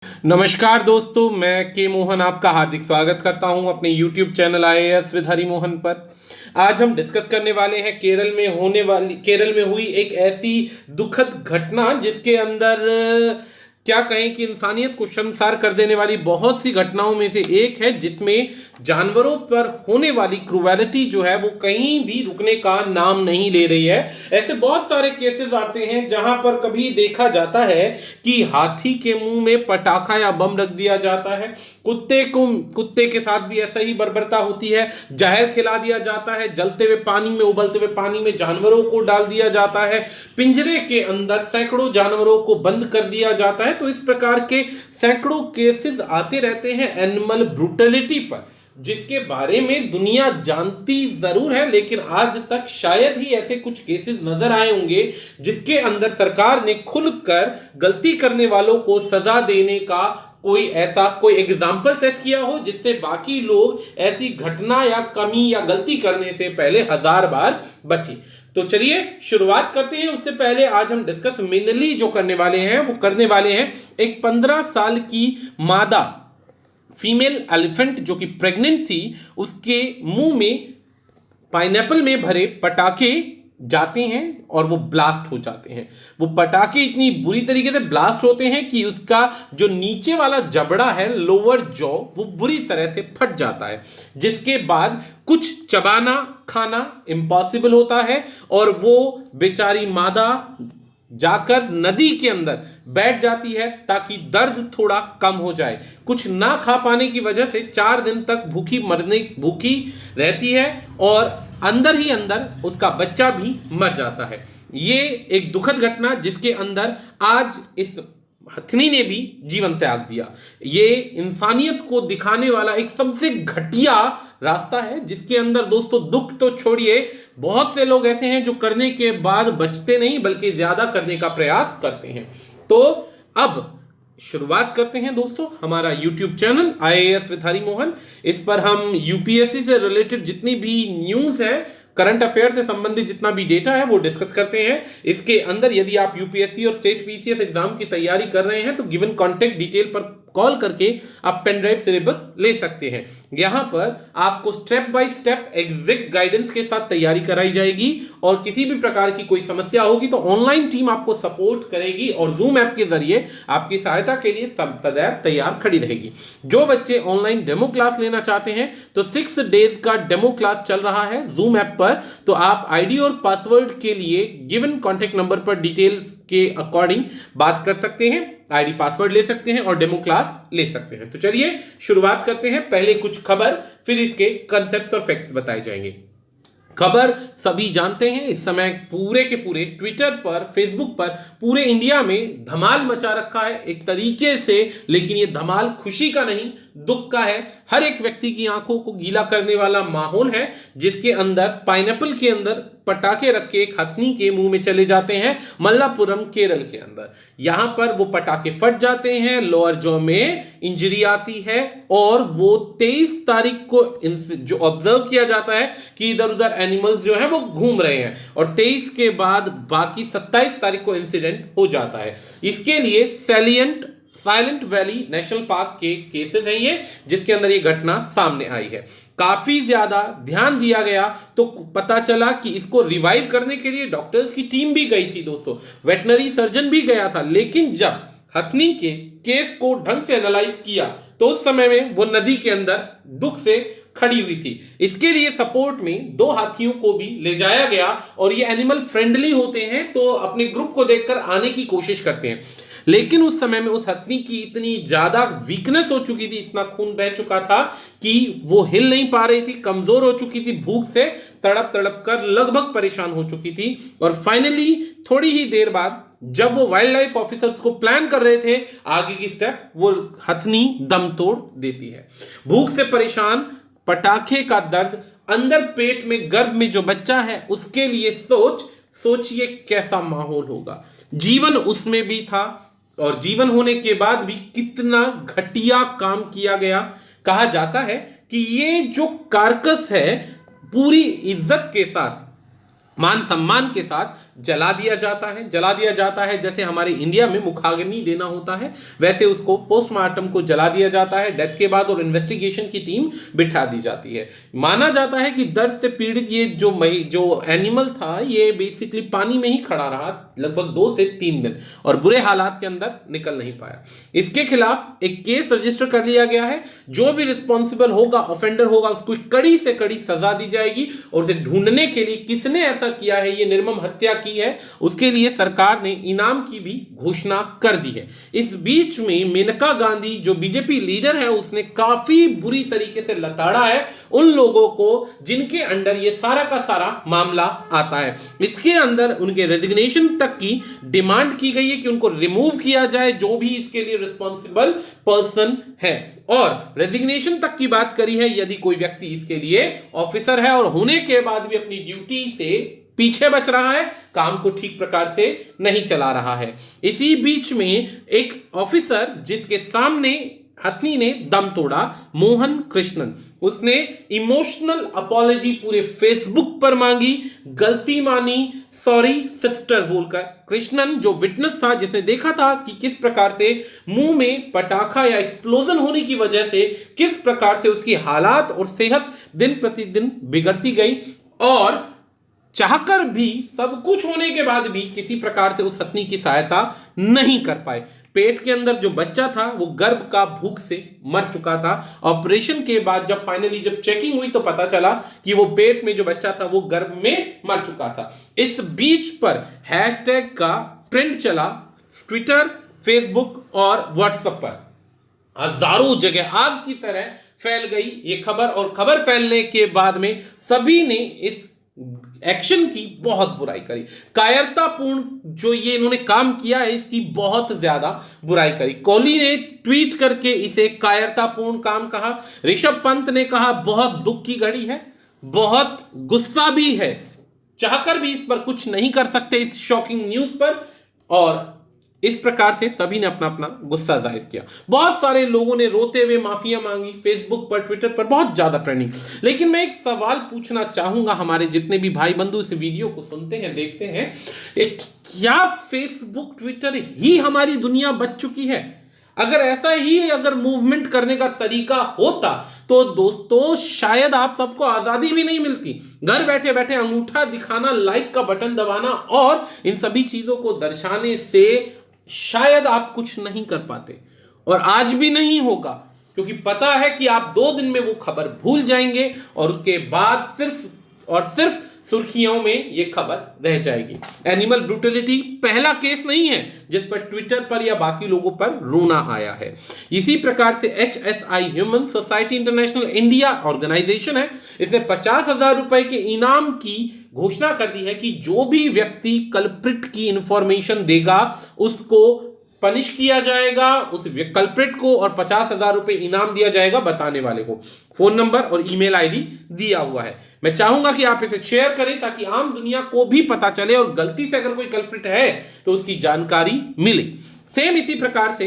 नमस्कार दोस्तों, मैं के मोहन आपका हार्दिक स्वागत करता हूं अपने YouTube channel IAS with Hari Mohan पर। आज हम डिस्कस करने वाले हैं केरल में हुई एक ऐसी दुखद घटना जिसके अंदर क्या कहें कि इंसानियत को शर्मसार कर देने वाली बहुत सी घटनाओं में से एक है, जिसमें जानवरों पर होने वाली क्रूएलिटी जो है वो कहीं भी रुकने का नाम नहीं ले रही है। ऐसे बहुत सारे केसेस आते हैं जहां पर कभी देखा जाता है कि हाथी के मुंह में पटाखा या बम रख दिया जाता है, कुत्ते के साथ भी ऐसा ही बर्बरता होती है, जहर खिला दिया जाता है, जलते हुए पानी में उबलते हुए पानी में जानवरों को डाल दिया जाता है, पिंजरे के अंदर सैकड़ों जानवरों को बंद कर दिया जाता है। तो इस प्रकार के सैकड़ों केसेस आते रहते हैं एनिमल ब्रूटलिटी पर, जिसके बारे में दुनिया जानती जरूर है, लेकिन आज तक शायद ही ऐसे कुछ केसेस नजर आए होंगे जिसके अंदर सरकार ने खुलकर गलती करने वालों को सजा देने का कोई एग्जाम्पल सेट किया हो, जिससे बाकी लोग ऐसी घटना या कमी या गलती करने से पहले 1000 बार बचे। तो चलिए शुरुआत करते हैं। उससे पहले आज हम डिस्कस मेनली जो करने वाले हैं एक 15 साल की मादा फीमेल एलिफेंट जो कि प्रेग्नेंट थी, उसके मुंह में पाइनएप्पल में भरे पटाखे जाते हैं और वो ब्लास्ट हो जाते हैं। वो पटाखे इतनी बुरी तरीके से ब्लास्ट होते हैं कि उसका जो नीचे वाला जबड़ा है, लोअर जॉ, वो बुरी तरह से फट जाता है, जिसके बाद कुछ चबाना खाना इम्पॉसिबल होता है और वो बेचारी मादा जाकर नदी के अंदर बैठ जाती है ताकि दर्द थोड़ा कम हो जाए। कुछ ना खा पाने की वजह से 4 दिन तक भूखी रहती है और अंदर ही अंदर उसका बच्चा भी मर जाता है। ये एक दुखद घटना जिसके अंदर आज इस हथनी ने भी जीवन त्याग दिया। ये इंसानियत को दिखाने वाला एक सबसे घटिया रास्ता है, जिसके अंदर दोस्तों दुख तो छोड़िए, बहुत से लोग ऐसे हैं जो करने के बाद बचते नहीं बल्कि ज्यादा करने का प्रयास करते हैं। तो अब शुरुआत करते हैं दोस्तों हमारा YouTube channel IAS with Hari Mohan. इस पर हम यूपीएससी से रिलेटेड जितनी भी न्यूज है, करंट अफेयर से संबंधित जितना भी डेटा है वो डिस्कस करते हैं। इसके अंदर यदि आप यूपीएससी और स्टेट पीसीएस एग्जाम की तैयारी कर रहे हैं तो गिवन कॉन्टेक्ट डिटेल पर कॉल करके आप पेन ड्राइव सिलेबस ले सकते हैं। यहां पर आपको step by step exact guidance के साथ तैयारी कराई जाएगी और किसी भी प्रकार की कोई समस्या होगी तो ऑनलाइन टीम आपको सपोर्ट करेगी और जूम ऐप के जरिए आपकी सहायता के लिए सदैव तैयार खड़ी रहेगी। जो बच्चे ऑनलाइन डेमो क्लास लेना चाहते हैं तो 6 डेज का डेमो क्लास चल रहा है जूम ऐप पर, तो आप आईडी और पासवर्ड के लिए गिवन कॉन्टेक्ट नंबर पर डिटेल्स के अकॉर्डिंग बात कर सकते हैं, आईडी पासवर्ड ले सकते हैं और डेमो क्लास ले सकते हैं। तो चलिए शुरुआत करते हैं। पहले कुछ खबर, फिर इसके कंसेप्ट्स और फैक्ट्स बताए जाएंगे। खबर सभी जानते हैं, इस समय पूरे के पूरे ट्विटर पर, फेसबुक पर पूरे इंडिया में धमाल मचा रखा है एक तरीके से, लेकिन ये धमाल खुशी का नहीं दुख का है। हर एक व्यक्ति की आंखों को गीला करने वाला माहौल है, जिसके अंदर पाइनएप्पल के अंदर पटाखे रख के एक हथनी के मुंह में चले जाते हैं मल्लापुरम केरल के अंदर। यहां पर वो पटाखे फट जाते हैं, लोअर जॉ में इंजरी आती है और वो 23 तारीख को जो ऑब्जर्व किया जाता है कि इधर उधर एनिमल्स जो है वो घूम रहे हैं और 23 के बाद बाकी 27 तारीख को इंसिडेंट हो जाता है। इसके लिए साइलेंट वैली नेशनल पार्क के केसेस हैं ये, जिसके अंदर ये घटना सामने आई है। काफी ज्यादा ध्यान दिया गया तो पता चला कि इसको रिवाइव करने के लिए डॉक्टर्स की टीम भी गई थी दोस्तों, वेटनरी सर्जन भी गया था, लेकिन जब हथनी के केस को ढंग से एनालाइज किया तो उस समय में वो नदी के अंदर दुख से खड़ी हुई थी। इसके लिए सपोर्ट में 2 हाथियों को भी ले जाया गया और ये एनिमल फ्रेंडली होते हैं तो अपने ग्रुप को देखकर आने की कोशिश करते हैं, लेकिन उस समय में उस हथनी की इतनी ज्यादा वीकनेस हो चुकी थी, इतना खून बह चुका था कि वो हिल नहीं पा रही थी, कमजोर हो चुकी थी, भूख से तड़प तड़प कर लगभग परेशान हो चुकी थी। और फाइनली थोड़ी ही देर बाद जब वो वाइल्ड लाइफ ऑफिसर्स को प्लान कर रहे थे आगे की स्टेप, वो हथनी दम तोड़ देती है। भूख से परेशान, पटाखे का दर्द, अंदर पेट में गर्भ में जो बच्चा है उसके लिए सोचिए कैसा माहौल होगा। जीवन उसमें भी था और जीवन होने के बाद भी कितना घटिया काम किया गया। कहा जाता है कि ये जो कार्कस है पूरी इज्जत के साथ, मान सम्मान के साथ जला दिया जाता है। जला दिया जाता है जैसे हमारे इंडिया में मुखाग्नि देना होता है, वैसे उसको पोस्टमार्टम को जला दिया जाता है डेथ के बाद, और इन्वेस्टिगेशन की टीम बिठा दी जाती है। माना जाता है कि दर्द से पीड़ित ये जो एनिमल था ये बेसिकली पानी में ही खड़ा रहा लगभग 2 से 3 दिन और बुरे हालात के अंदर निकल नहीं पाया। इसके खिलाफ एक केस रजिस्टर कर लिया गया है। जो भी रिस्पॉन्सिबल होगा, ऑफेंडर होगा, उसको कड़ी से कड़ी सजा दी जाएगी और उसे ढूंढने के लिए किसने ऐसा किया है, ये निर्मम हत्या की है, उसके लिए सरकार ने इनाम की भी घोषणा कर दी है। इस बीच में मेनका गांधी जो बीजेपी लीडर है उसने काफी बुरी तरीके से लताड़ा है उन लोगों को जिनके अंडर ये सारा का सारा मामला आता है। इसके अंदर उनके रेजिग्नेशन तक की डिमांड की गई है कि उनको रिमूव किया जाए जो भी इसके लिए रिस्पॉन्सिबल पर्सन है, और रेजिग्नेशन तक की बात करी है यदि कोई व्यक्ति इसके लिए ऑफिसर है और होने के बाद भी अपनी ड्यूटी से पीछे बच रहा है, काम को ठीक प्रकार से नहीं चला रहा है। इसी बीच में एक ऑफिसर जिसके सामने हथनी ने दम तोड़ा, मोहन कृष्णन, उसने इमोशनल अपॉलॉजी पूरे फेसबुक पर मांगी, गलती मानी, सॉरी सिस्टर बोलकर। कृष्णन जो विटनेस था, जिसने देखा था कि किस प्रकार से मुंह में पटाखा या एक्सप्लोजन होने की वजह से किस प्रकार से उसकी हालात और सेहत दिन प्रतिदिन बिगड़ती गई, और चाहकर भी सब कुछ होने के बाद भी किसी प्रकार से उस हथनी की सहायता नहीं कर पाए। पेट के अंदर जो बच्चा था वो गर्भ का भूख से मर चुका था। ऑपरेशन के बाद जब फाइनली चेकिंग हुई तो पता चला कि वो पेट में जो बच्चा था वो गर्भ में मर चुका था। इस बीच पर हैशटैग का ट्रेंड चला ट्विटर, फेसबुक और व्हाट्सएप पर, हजारों जगह आग की तरह फैल गई ये खबर, और खबर फैलने के बाद में सभी ने इस एक्शन की बहुत बुराई करी। कायरतापूर्ण जो ये इन्होंने काम किया है इसकी बहुत ज्यादा बुराई करी। कोहली ने ट्वीट करके इसे कायरतापूर्ण काम कहा। ऋषभ पंत ने कहा बहुत दुख की घड़ी है, बहुत गुस्सा भी है, चाहकर भी इस पर कुछ नहीं कर सकते इस शॉकिंग न्यूज पर, और इस प्रकार से सभी ने अपना अपना गुस्सा जाहिर किया। बहुत सारे लोगों ने रोते हुए माफिया मांगी, फेसबुक पर, ट्विटर पर बहुत ज्यादा ट्रेंडिंग। लेकिन मैं एक सवाल पूछना चाहूंगा, हमारे जितने भी भाई बंधु इस वीडियो को सुनते हैं, देखते हैं, क्या फेसबुक ट्विटर ही हमारी दुनिया बच चुकी है? अगर ऐसा ही अगर मूवमेंट करने का तरीका होता तो दोस्तों शायद आप सबको आजादी भी नहीं मिलती। घर बैठे बैठे अंगूठा दिखाना, लाइक का बटन दबाना और इन सभी चीजों को दर्शाने से शायद आप कुछ नहीं कर पाते, और आज भी नहीं होगा, क्योंकि पता है कि आप 2 दिन में वो खबर भूल जाएंगे और उसके बाद सिर्फ और सिर्फ सुर्खियों में ये खबर रह जाएगी। एनिमल ब्रूटलिटी पहला केस नहीं है जिस पर ट्विटर पर या बाकी लोगों पर रोना आया है। इसी प्रकार से HSI human society international India organisation है, इसने 50,000 रुपए के इनाम की घोषणा कर दी है कि जो भी व्यक्ति कल्प्रिट की इंफॉर्मेशन देगा उसको पनिश किया जाएगा, उस कल्प्रिट को, और 50,000 रुपए इनाम दिया जाएगा बताने वाले को। फोन नंबर और ईमेल आईडी दिया हुआ है। मैं चाहूंगा कि आप इसे शेयर करें ताकि आम दुनिया को भी पता चले और गलती से अगर कोई कल्प्रिट है तो उसकी जानकारी मिले। सेम इसी प्रकार से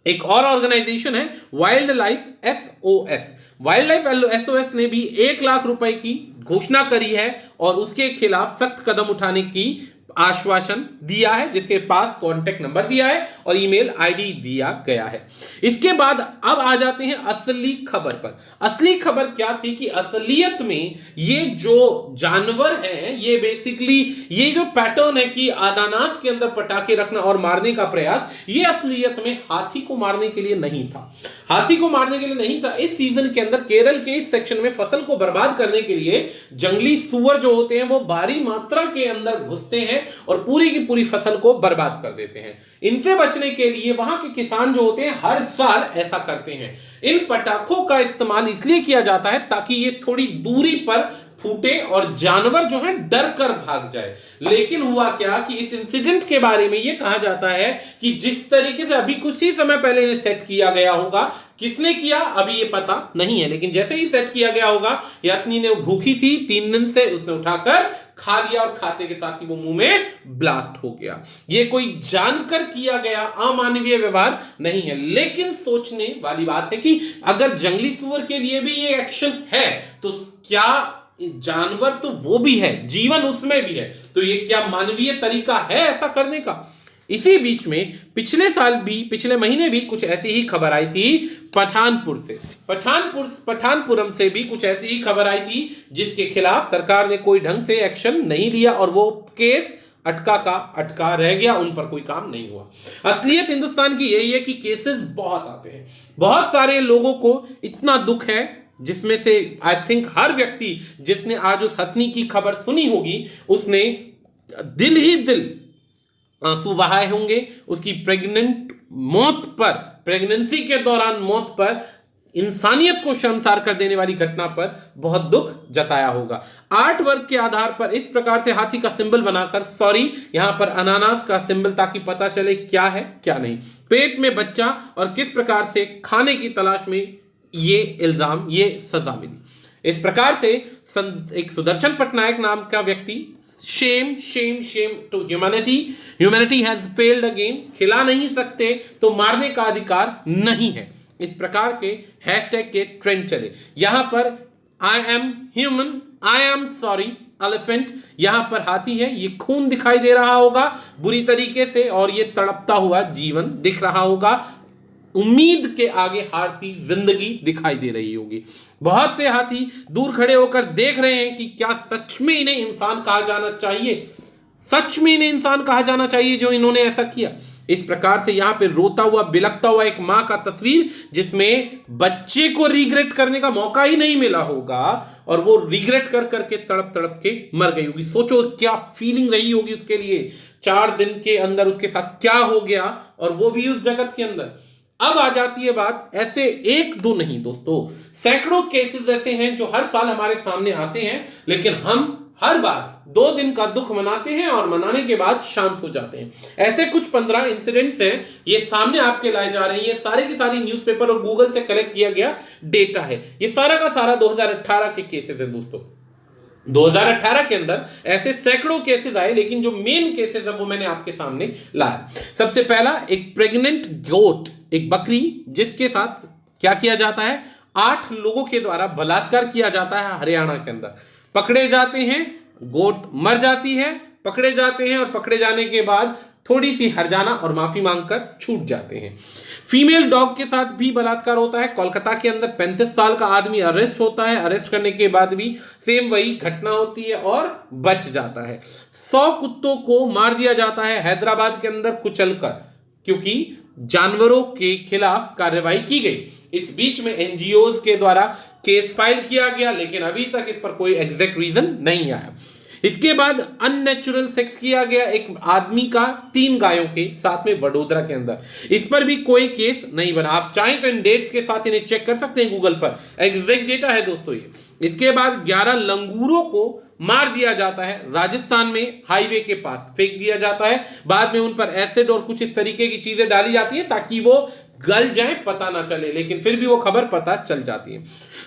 एक और ऑर्गेनाइजेशन है wild life SOS। Wild life SOS ने भी 1 लाख रुपए की घोषणा करी है और उसके खिलाफ सख्त कदम उठाने की आश्वासन दिया है, जिसके पास कांटेक्ट नंबर दिया है और ईमेल आईडी दिया गया है। इसके बाद अब आ जाते हैं असली खबर पर। असली खबर क्या थी कि असलियत में ये जो जानवर हैं, ये बेसिकली ये जो पैटर्न है कि अनानास के अंदर पटाखे रखना और मारने का प्रयास, ये असलियत में हाथी को मारने के लिए नहीं था। हाथी को मारने के लिए नहीं था। इस सीजन के अंदर केरल के इस सेक्शन में फसल को बर्बाद करने के लिए जंगली सुअर जो होते हैं वो भारी मात्रा के अंदर घुसते हैं और पूरी की पूरी फसल को बर्बाद कर देते हैं। इनसे बचने के लिए वहां के किसान जो होते हैं हर साल ऐसा करते हैं। इन पटाखों का इस्तेमाल इसलिए किया जाता है ताकि ये थोड़ी दूरी पर फूटे और जानवर जो है डर कर भाग जाए। लेकिन हुआ क्या कि इस इंसिडेंट के बारे में यह कहा जाता है कि जिस तरीके से अभी कुछ ही समय पहले इन्हें सेट किया गया होगा, किसने किया अभी ये पता नहीं है, लेकिन जैसे ही सेट किया गया होगा, यात्नी ने भूखी थी 3 दिन से, उसने उठाकर खा लिया और खाते के साथ ही वो मुंह में ब्लास्ट हो गया। ये कोई जानकर किया गया अमानवीय व्यवहार नहीं है। लेकिन सोचने वाली बात है कि अगर जंगली सुअर के लिए भी ये एक्शन है तो क्या जानवर तो वो भी है, जीवन उसमें भी है, तो ये क्या मानवीय तरीका है ऐसा करने का? इसी बीच में पिछले महीने भी कुछ ऐसी ही खबर आई थी पठानपुर से। पठानपुरम से भी कुछ ऐसी ही खबर आई थी जिसके खिलाफ सरकार ने कोई ढंग से एक्शन नहीं लिया और वो केस अटका रह गया, उन पर कोई काम नहीं हुआ। असलियत हिंदुस्तान की यही है कि केसेस बहुत आते हैं, बहुत सारे लोगों को इतना दुख है, जिसमें से आई थिंक हर व्यक्ति जिसने आज उस हथनी की खबर सुनी होगी उसने दिल ही दिल आंसू बहाए होंगे। उसकी प्रेगनेंसी के दौरान मौत पर, इंसानियत को शर्मसार कर देने वाली घटना पर बहुत दुख जताया होगा। आर्ट वर्क के आधार पर इस प्रकार से हाथी का सिंबल बनाकर, यहां पर अनानास का सिंबल, ताकि पता चले क्या है क्या नहीं, पेट में बच्चा और किस प्रकार से खाने की तलाश में ये सजा मिली। इस प्रकार से एक सुदर्शन पटनायक नाम का व्यक्ति, shame to humanity has failed again, खिला नहीं सकते तो मारने का अधिकार नहीं है, इस प्रकार के हैशटैग के ट्रेंड चले। यहां पर I am human, I am sorry elephant, यहां पर हाथी है, ये खून दिखाई दे रहा होगा बुरी तरीके से और ये तड़पता हुआ जीवन दिख रहा होगा, उम्मीद के आगे हारती जिंदगी दिखाई दे रही होगी। बहुत से हाथी दूर खड़े होकर देख रहे हैं कि क्या सच में इन्हें इंसान कहा जाना चाहिए, जो इन्होंने ऐसा किया। इस प्रकार से यहां पे रोता हुआ बिलखता हुआ एक मां का तस्वीर, जिसमें बच्चे को रिग्रेट करने का मौका ही नहीं मिला होगा और वो रिग्रेट कर करके तड़प के मर गई होगी। सोचो क्या फीलिंग रही होगी उसके लिए, 4 दिन के अंदर उसके साथ क्या हो गया, और वो भी उस जगत के अंदर। अब आ जाती है बात, ऐसे एक दो नहीं दोस्तों, सैकड़ों केसेस ऐसे हैं जो हर साल हमारे सामने आते हैं, लेकिन हम हर बार 2 दिन का दुख मनाते हैं और मनाने के बाद शांत हो जाते हैं। ऐसे कुछ 15 इंसिडेंट्स हैं, ये सामने आपके लाए जा रहे हैं। ये सारे की सारी न्यूज़पेपर और गूगल से कलेक्ट किया गया डेटा है। ये सारा का सारा 2018 के केसेस हैं दोस्तों। 2018 के अंदर ऐसे सैकड़ों केसेस आए, लेकिन जो मेन केसेस है वो मैंने आपके सामने लाया। सबसे पहला, एक प्रेग्नेंट गोट, एक बकरी, जिसके साथ क्या किया जाता है, 8 लोगों के द्वारा बलात्कार किया जाता है हरियाणा के अंदर। पकड़े जाते हैं, गोट मर जाती है, पकड़े जाते हैं और पकड़े जाने के बाद थोड़ी सी हरजाना और माफी मांगकर छूट जाते हैं। फीमेल डॉग के साथ भी बलात्कार होता है। कोलकाता के अंदर 35 साल का आदमी अरेस्ट होता है, अरेस्ट करने के बाद भी सेम वही घटना होती है और बच जाता है। 100 कुत्तों को मार दिया जाता है हैदराबाद के अंदर कुचलकर, क्योंकि जानवरों के खिलाफ कार्रवाई की गई। इस बीच में एनजीओज के द्वारा केस फाइल किया गया, लेकिन अभी तक इस पर कोई एग्जैक्ट रीजन नहीं आया। इसके बाद अननेचुरल सेक्स किया गया एक आदमी का 3 गायों के साथ में वडोदरा के अंदर, इस पर भी कोई केस नहीं बना। आप चाहें तो इन डेट्स के साथ इन्हें चेक कर सकते हैं गूगल पर, एग्जैक्ट डेटा है दोस्तों ये। इसके बाद 11 लंगूरों को मार दिया जाता है, राजस्थान में हाईवे के पास फेंक दिया जाता है। बाद में उन पर एसिड और कुछ इस तरीके की चीजें डाली जाती है ताकि वो गल जाए, पता ना चले, लेकिन फिर भी वो खबर पता चल जाती है।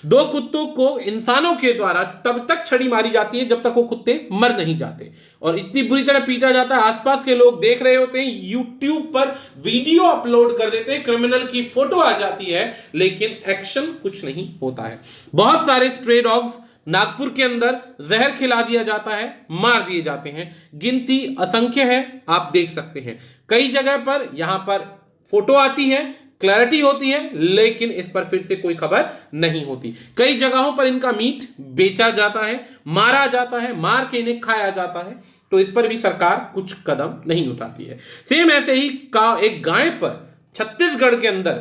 2 कुत्तों को इंसानों के द्वारा तब तक छड़ी मारी जाती है जब तक वो कुत्ते मर नहीं जाते, और इतनी बुरी तरह पीटा जाता है, आसपास के लोग देख रहे होते हैं, यूट्यूब पर वीडियो अपलोड कर देते हैं, क्रिमिनल की फोटो आ जाती है, लेकिन एक्शन कुछ नहीं होता है। बहुत सारे स्ट्रे डॉग्स नागपुर के अंदर जहर खिला दिया जाता है, मार दिए जाते हैं, गिनती असंख्य है, आप देख सकते हैं। कई जगह पर यहां पर फोटो आती है, क्लैरिटी होती है, लेकिन इस पर फिर से कोई खबर नहीं होती। कई जगहों पर इनका मीट बेचा जाता है, मारा जाता है, मार के इन्हें खाया जाता है, तो इस पर भी सरकार कुछ कदम नहीं उठाती है। सेम ऐसे ही एक गाय पर छत्तीसगढ़ के अंदर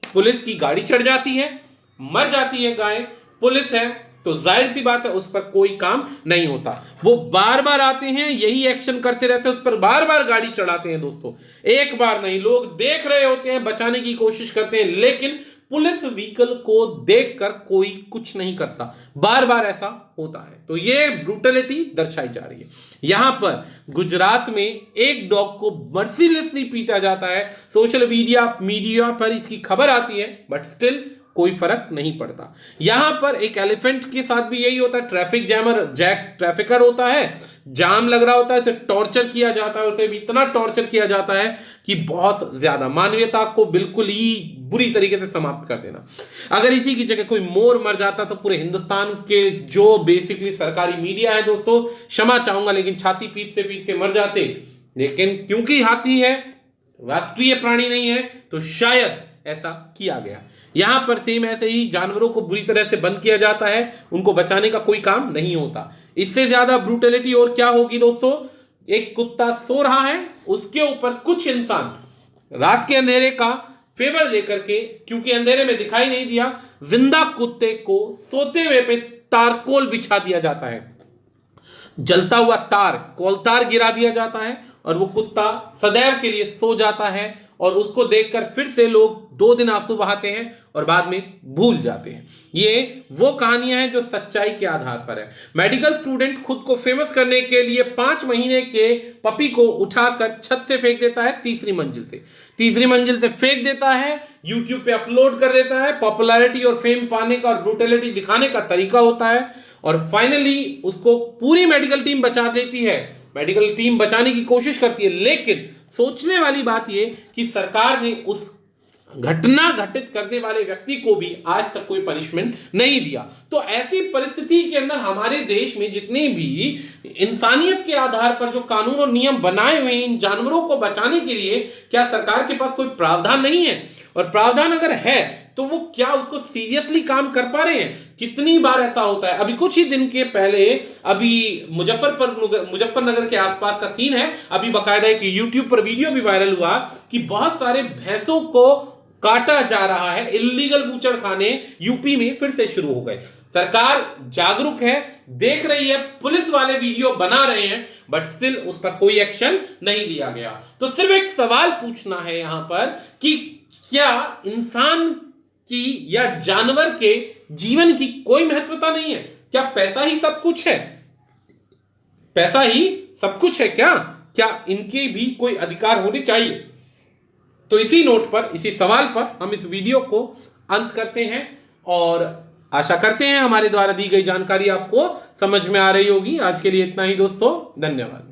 पुलिस की गाड़ी चढ़ जाती है, मर जाती है गाय, पुलिस है तो जाहिर सी बात है उस पर कोई काम नहीं होता। वो बार बार आते हैं, यही एक्शन करते रहते हैं, उस पर बार बार गाड़ी चढ़ाते हैं दोस्तों, एक बार नहीं, लोग देख रहे होते हैं, बचाने की कोशिश करते हैं, लेकिन पुलिस व्हीकल को देखकर कोई कुछ नहीं करता, बार बार ऐसा होता है। तो ये ब्रूटलिटी दर्शाई जा रही है। यहां पर गुजरात में एक डॉग को मर्सीलेसली पीटा जाता है, सोशल मीडिया पर इसकी खबर आती है, बट स्टिल कोई फर्क नहीं पड़ता। यहां पर एक एलिफेंट के साथ भी यही होता है, ट्रैफिकर होता है, जाम लग रहा होता है, इसे टॉर्चर किया जाता है, उसे भी इतना टॉर्चर किया जाता है कि बहुत ज्यादा, मानवीयता को बिल्कुल ही बुरी तरीके से समाप्त कर देना। अगर इसी की जगह कोई मोर मर जाता तो पूरे हिंदुस्तान के जो बेसिकली सरकारी मीडिया है दोस्तों, क्षमा चाहूंगा लेकिन छाती पीटते पीटते मर जाते। लेकिन क्योंकि हाथी है, राष्ट्रीय प्राणी नहीं है, तो शायद ऐसा किया गया। यहां पर सेम ऐसे ही जानवरों को बुरी तरह से बंद किया जाता है, उनको बचाने का कोई काम नहीं होता। इससे ज्यादा ब्रूटलिटी और क्या होगी दोस्तों। एक कुत्ता सो रहा है, उसके ऊपर कुछ इंसान रात के अंधेरे का फेवर लेकर के, क्योंकि अंधेरे में दिखाई नहीं दिया, जिंदा कुत्ते को सोते हुए पे तारकोल बिछा दिया जाता है, जलता हुआ तार कोलतार गिरा दिया जाता है और वो कुत्ता सदैव के लिए सो जाता है। और उसको देखकर फिर से लोग 2 दिन आंसू बहाते हैं और बाद में भूल जाते हैं। ये वो कहानियां हैं जो सच्चाई के आधार पर है। मेडिकल स्टूडेंट खुद को फेमस करने के लिए 5 महीने के पपी को उठाकर छत से फेंक देता है, तीसरी मंजिल से फेंक देता है, यूट्यूब पे अपलोड कर देता है। पॉपुलैरिटी और फेम पाने का और ब्रूटलिटी दिखाने का तरीका होता है। और फाइनली उसको पूरी मेडिकल टीम बचा देती है, मेडिकल टीम बचाने की कोशिश करती है। लेकिन सोचने वाली बात यह कि सरकार ने उस घटना घटित करने वाले व्यक्ति को भी आज तक कोई पनिशमेंट नहीं दिया। तो ऐसी परिस्थिति के अंदर हमारे देश में जितने भी इंसानियत के आधार पर जो कानून और नियम बनाए हुए हैं इन जानवरों को बचाने के लिए, क्या सरकार के पास कोई प्रावधान नहीं है? और प्रावधान अगर है तो वो क्या उसको सीरियसली काम कर पा रहे हैं? कितनी बार ऐसा होता है। अभी कुछ ही दिन के पहले अभी मुजफ्फरनगर के आसपास का सीन है, अभी बकायदा एक यूट्यूब पर वीडियो भी वायरल हुआ कि बहुत सारे भैंसों को काटा जा रहा है। इल्लीगल बूचड़ खाने यूपी में फिर से शुरू हो गए। सरकार जागरूक है, देख रही है, पुलिस वाले वीडियो बना रहे हैं, बट स्टिल उस पर कोई एक्शन नहीं लिया गया। तो सिर्फ एक सवाल पूछना है यहां पर कि क्या इंसान की या जानवर के जीवन की कोई महत्वता नहीं है? क्या पैसा ही सब कुछ है? पैसा ही सब कुछ है क्या इनके भी कोई अधिकार होने चाहिए? तो इसी नोट पर, इसी सवाल पर हम इस वीडियो को अंत करते हैं और आशा करते हैं हमारे द्वारा दी गई जानकारी आपको समझ में आ रही होगी। आज के लिए इतना ही दोस्तों, धन्यवाद।